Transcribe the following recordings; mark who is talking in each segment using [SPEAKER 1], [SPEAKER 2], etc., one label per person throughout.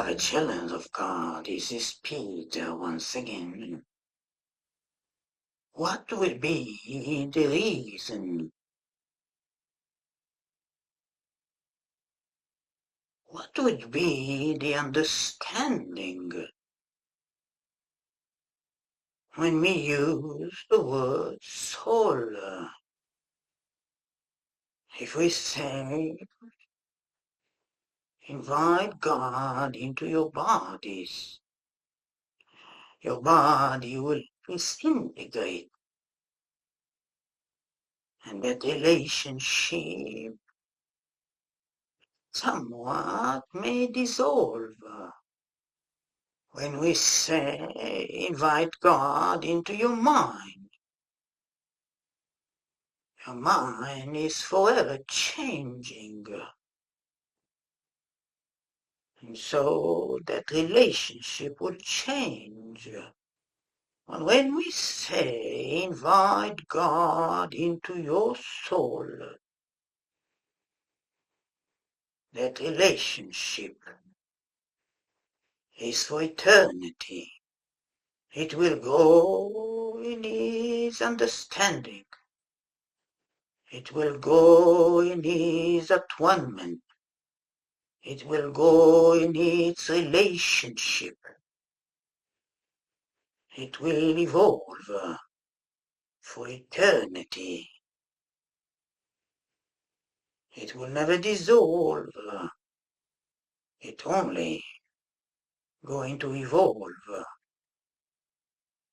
[SPEAKER 1] a challenge of God. This is Peter once again. What will be the reason? What would be the understanding when we use the word soul? If we say, invite God into your bodies, your body will disintegrate, and that relationship somewhat may dissolve. When we say, invite God into your mind is forever changing. And so that relationship will change. And when we say, invite God into your soul, that relationship is for eternity. It will go in His understanding. It will go in His atonement. It will go in its relationship. It will evolve for eternity. It will never dissolve. It only going to evolve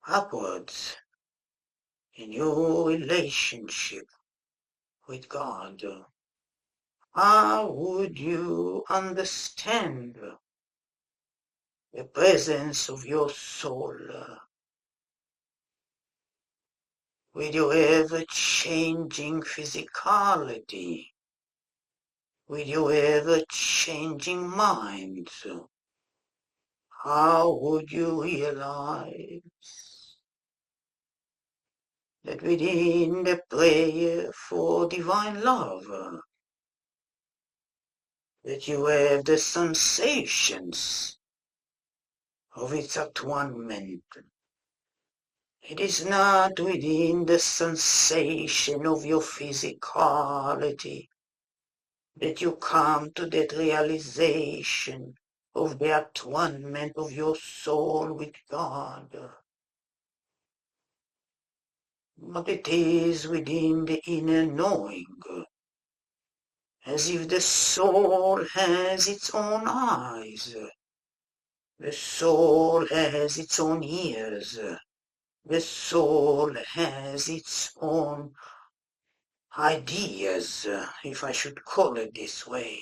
[SPEAKER 1] upwards in your relationship with God. How would you understand the presence of your soul with your ever-changing physicality, with your ever-changing mind? How would you realize that within the prayer for divine love, that you have the sensations of its atonement? It is not within the sensation of your physicality that you come to that realization of the atonement of your soul with God. But it is within the inner knowing, as if the soul has its own eyes, the soul has its own ears, the soul has its own ideas, if I should call it this way.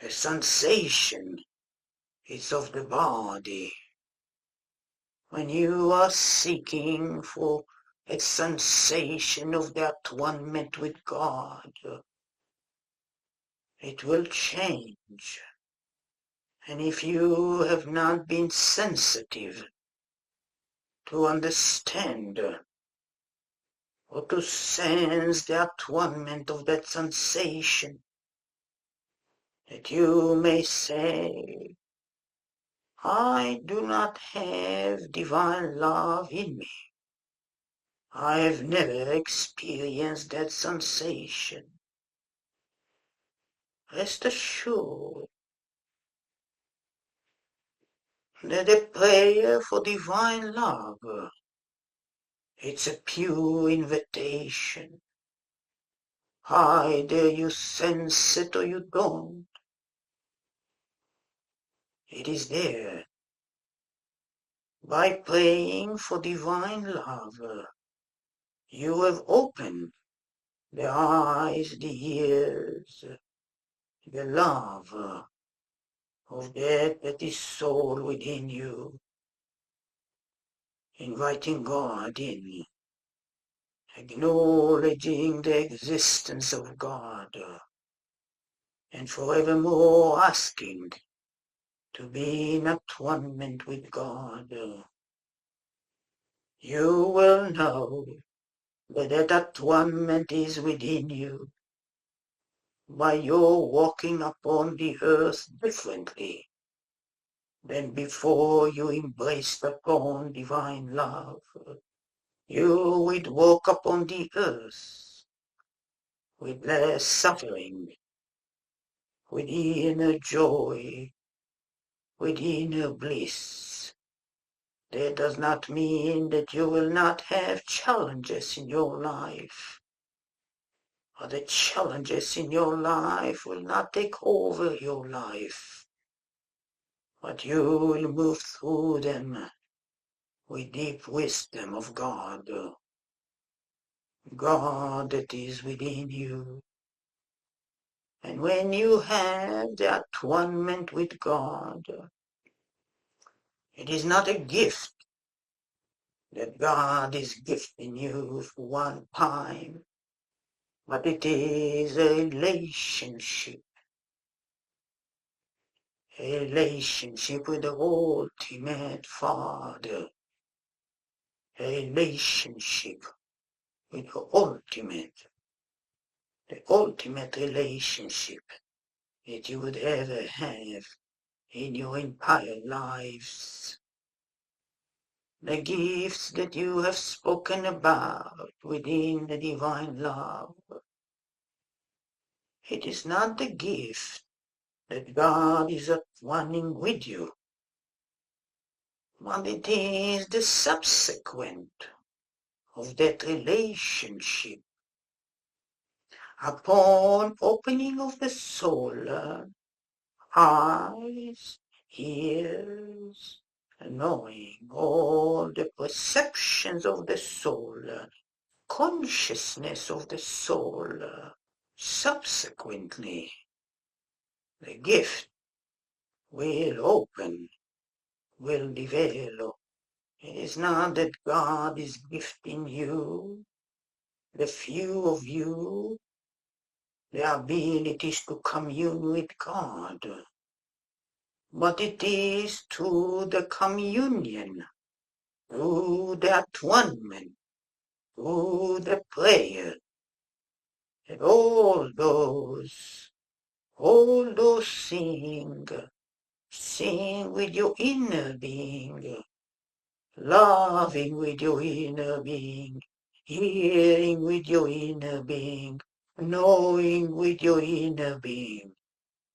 [SPEAKER 1] A sensation is of the body. When you are seeking for a sensation of the atonement with God, it will change. And if you have not been sensitive to understand or to sense the atonement of that sensation, that you may say, I do not have divine love in me. I have never experienced that sensation. Rest assured that the prayer for divine love, it's a pure invitation. Either you sense it or you don't. It is there. By praying for divine love, you have opened the eyes, the ears, the love of that is soul within you, inviting God in, acknowledging the existence of God, and forevermore asking to be in atonement with God. You will know that that atonement is within you by your walking upon the earth differently Then before you embrace the own divine love, you would walk upon the earth with less suffering, with inner joy, with inner bliss. That does not mean that you will not have challenges in your life, or the challenges in your life will not take over your life, but you will move through them with deep wisdom of God, God that is within you. And when you have the atonement with God, it is not a gift that God is gifting you for one time, but it is a relationship with the ultimate Father, a relationship with the ultimate relationship that you would ever have in your entire lives. The gifts that you have spoken about within the divine love, it is not the gift that God is at one with you, but it is the subsequent of that relationship. Upon opening of the soul, eyes, ears, knowing all the perceptions of the soul, consciousness of the soul, subsequently the gift will open, will develop. It is not that God is gifting you, the few of you, the abilities to commune with God, but it is through the communion, through the atonement, through the prayer, that all those things, sing with your inner being, loving with your inner being, hearing with your inner being, knowing with your inner being,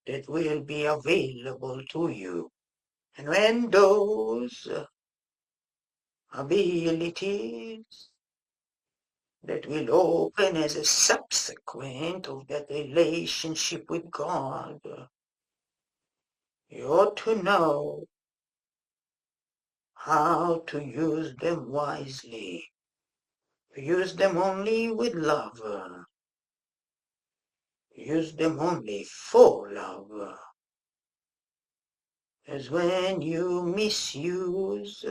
[SPEAKER 1] that will be available to you. And when those abilities that will open as a subsequent of that relationship with God, you ought to know how to use them wisely. Use them only with love. Use them only for love. As when you misuse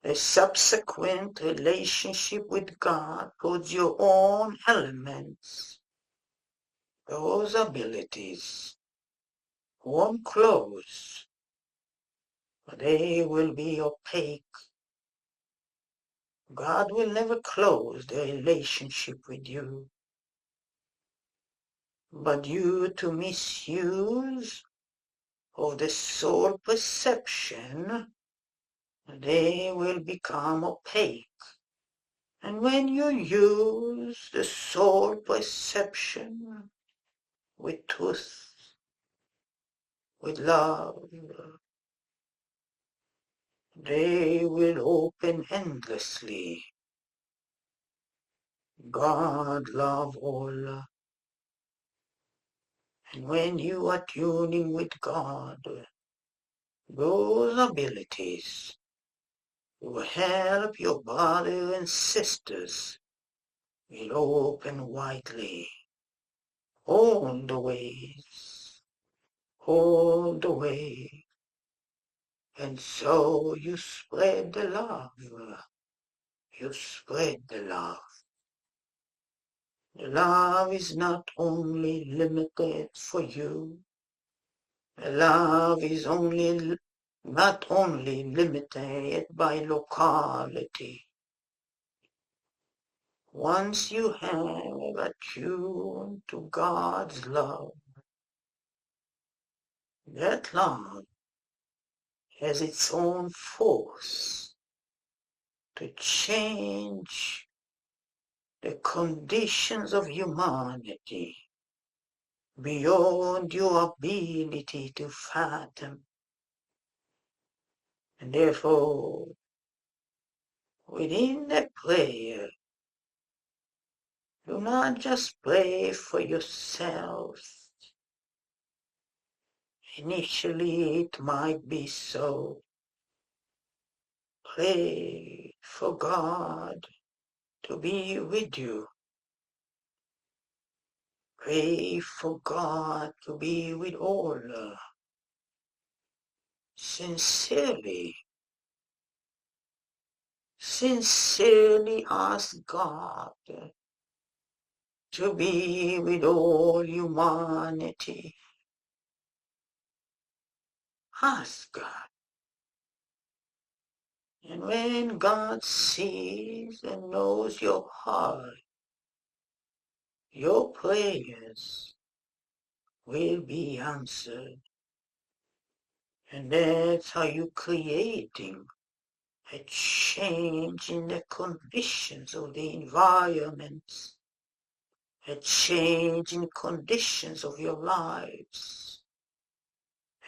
[SPEAKER 1] a subsequent relationship with God towards your own elements, those abilities won't close, but they will be opaque. God will never close the relationship with you, but you to misuse of the soul perception, they will become opaque. And when you use the soul perception with truth, with love, they will open endlessly. God love all. And when you are tuning with God, those abilities will help your brothers and sisters will open widely. All the ways, all the way. And so you spread the love. You spread the love. The love is not only limited for you. The love is not only limited by locality. Once you have attuned to God's love, that love has its own force to change the conditions of humanity beyond your ability to fathom. And therefore, within the prayer, do not just pray for yourself. Initially, it might be so. Pray for God to be with you. Pray for God to be with all. Sincerely ask God to be with all humanity. Ask God. And when God sees and knows your heart, your prayers will be answered. And that's how you're creating a change in the conditions of the environments, a change in conditions of your lives,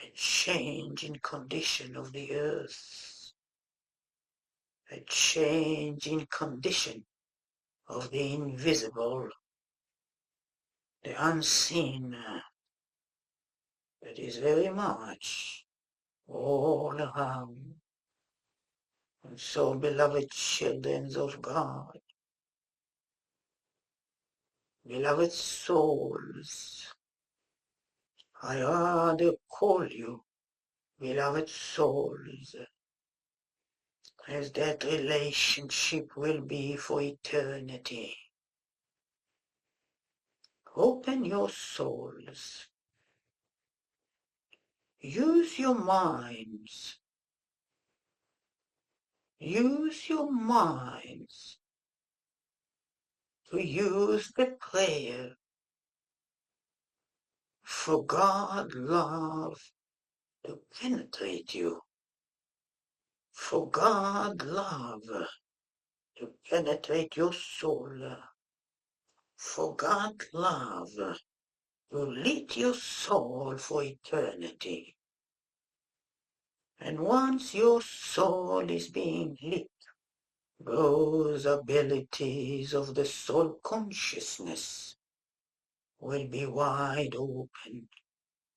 [SPEAKER 1] a change in condition of the earth, a change in condition of the invisible, the unseen, that is very much all around. And so, beloved children of God, beloved souls, I rather call you beloved souls, as that relationship will be for eternity. Open your souls. Use your minds. Use your minds to use the prayer for God love to penetrate you. For God love to penetrate your soul. For God love to lead your soul for eternity. And once your soul is being lit, those abilities of the soul consciousness will be wide open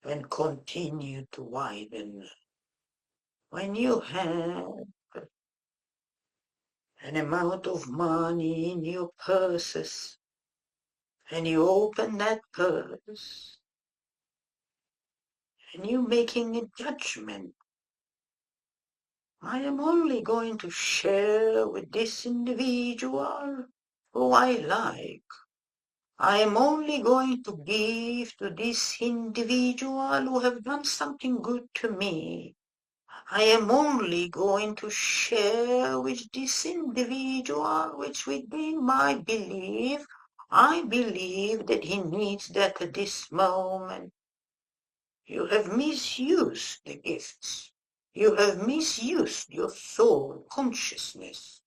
[SPEAKER 1] and continue to widen. When you have an amount of money in your purses and you open that purse and you're making a judgment, I am only going to share with this individual who I like. I am only going to give to this individual who have done something good to me. I am only going to share with this individual which within my belief, I believe that he needs that at this moment. You have misused the gifts. You have misused your soul consciousness.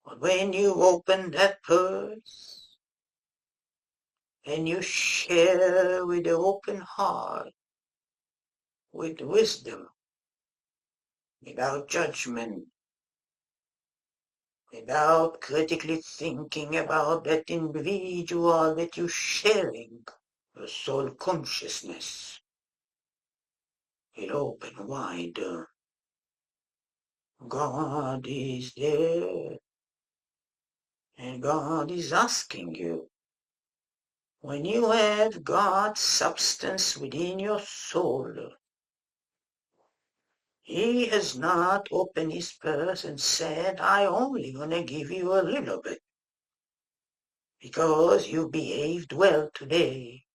[SPEAKER 1] But when you open that purse and you share with an open heart, with wisdom, without judgment, without critically thinking about that individual that you're sharing, the soul consciousness will open wider. God is there, and God is asking you. When you have God's substance within your soul, He has not opened His purse and said, I only want to give you a little bit because you behaved well today.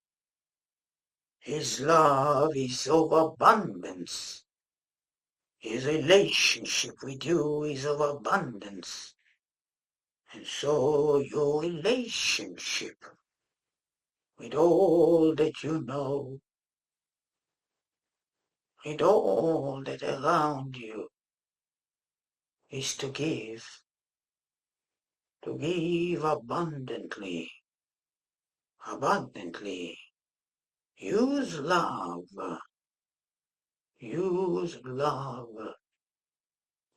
[SPEAKER 1] His love is of abundance. His relationship with you is of abundance. And so your relationship with all that you know with all that around you is to give abundantly, abundantly. Use love to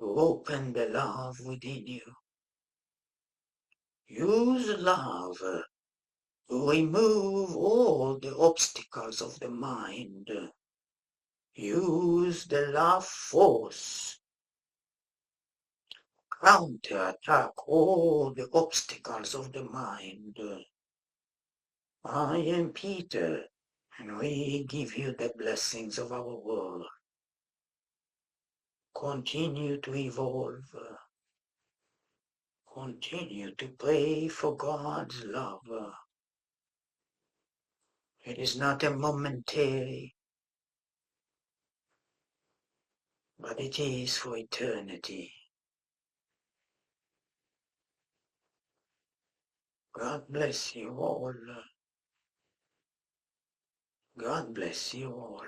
[SPEAKER 1] open the love within you. Use love to remove all the obstacles of the mind. Use the love force. Counterattack all the obstacles of the mind. I am Peter, and we give you the blessings of our world. Continue to evolve. Continue to pray for God's love. It is not a momentary, but it is for eternity. God bless you all. God bless you all.